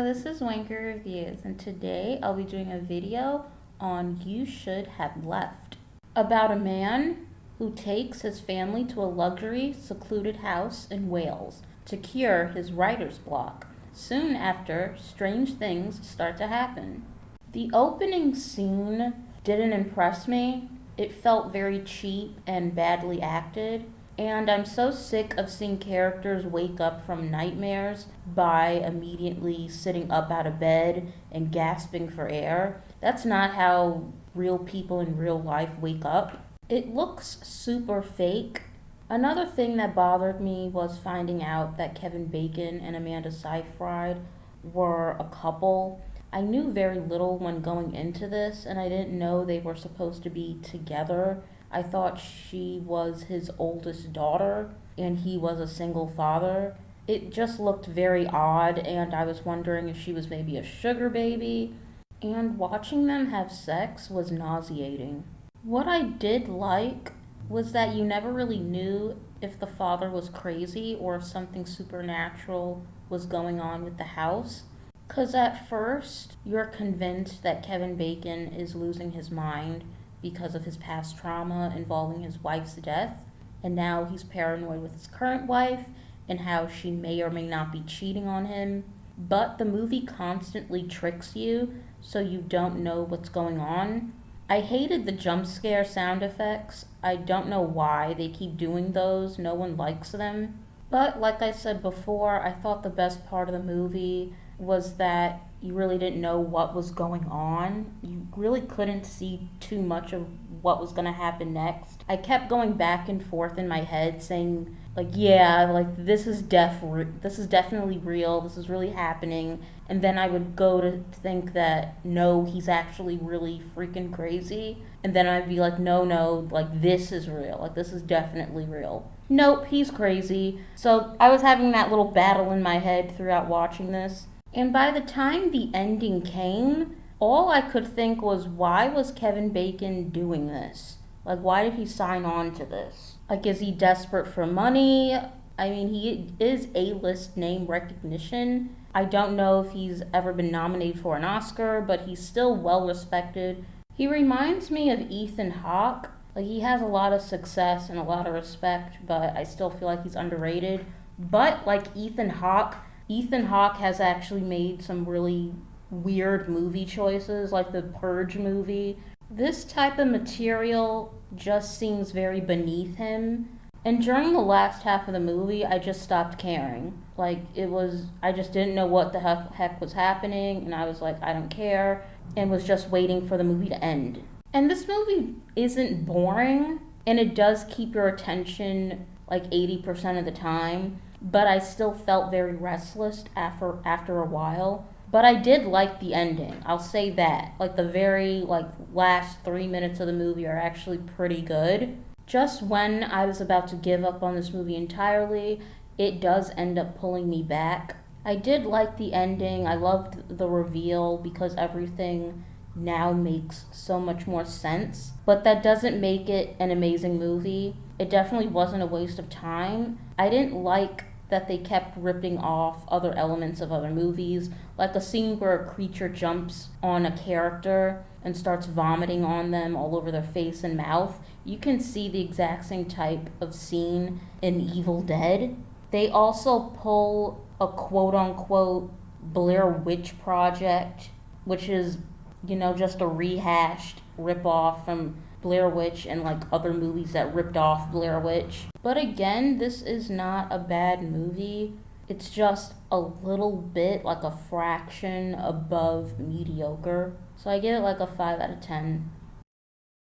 this is Wanker Reviews, and today I'll be doing a video on You Should Have Left, about a man who takes his family to a luxury, secluded house in Wales to cure his writer's block. Soon after, strange things start to happen. The opening scene didn't impress me. It felt very cheap and badly acted. And I'm so sick of seeing characters wake up from nightmares by immediately sitting up out of bed and gasping for air. That's not how real people in real life wake up. It looks super fake. Another thing that bothered me was finding out that Kevin Bacon and Amanda Seyfried were a couple. I knew very little when going into this, and I didn't know they were supposed to be together. I thought she was his oldest daughter and he was a single father. It just looked very odd, and I was wondering if she was maybe a sugar baby. And watching them have sex was nauseating. What I did like was that you never really knew if the father was crazy or if something supernatural was going on with the house. Because at first, you're convinced that Kevin Bacon is losing his mind because of his past trauma involving his wife's death, and now he's paranoid with his current wife and how she may or may not be cheating on him. But the movie constantly tricks you so you don't know what's going on. I hated the jump scare sound effects. I don't know why they keep doing those. No one likes them. But like I said before, I thought the best part of the movie was that you really didn't know what was going on. You really couldn't see too much of what was going to happen next. I kept going back and forth in my head saying, this is definitely real. This is really happening. And then I would go to think that, no, he's actually really freaking crazy. And then I'd be like, no, this is real. This is definitely real. Nope, he's crazy. So I was having that little battle in my head throughout watching this. And by the time the ending came, all I could think was, why was Kevin Bacon doing this? Why did he sign on to this? Is he desperate for money? I mean, he is A-list name recognition. I don't know if he's ever been nominated for an Oscar, but he's still well respected. He reminds me of Ethan Hawke. He has a lot of success and a lot of respect, but I still feel like he's underrated. But like Ethan Hawke has actually made some really weird movie choices, like the Purge movie. This type of material just seems very beneath him. And during the last half of the movie, I just stopped caring. I just didn't know what the heck was happening, and I was like, I don't care, and was just waiting for the movie to end. And this movie isn't boring, and it does keep your attention 80% of the time. But I still felt very restless after a while. But I did like the ending. I'll say that. The very last 3 minutes of the movie are actually pretty good. Just when I was about to give up on this movie entirely, it does end up pulling me back. I did like the ending. I loved the reveal because everything now makes so much more sense. But that doesn't make it an amazing movie. It definitely wasn't a waste of time. I didn't like that they kept ripping off other elements of other movies, like a scene where a creature jumps on a character and starts vomiting on them all over their face and mouth. You can see the exact same type of scene in Evil Dead. They also pull a quote-unquote Blair Witch Project, which is, just a rehashed rip-off from Blair Witch and other movies that ripped off Blair Witch. But again, this is not a bad movie. It's just a little bit, a fraction above mediocre. So I give it a 5 out of 10.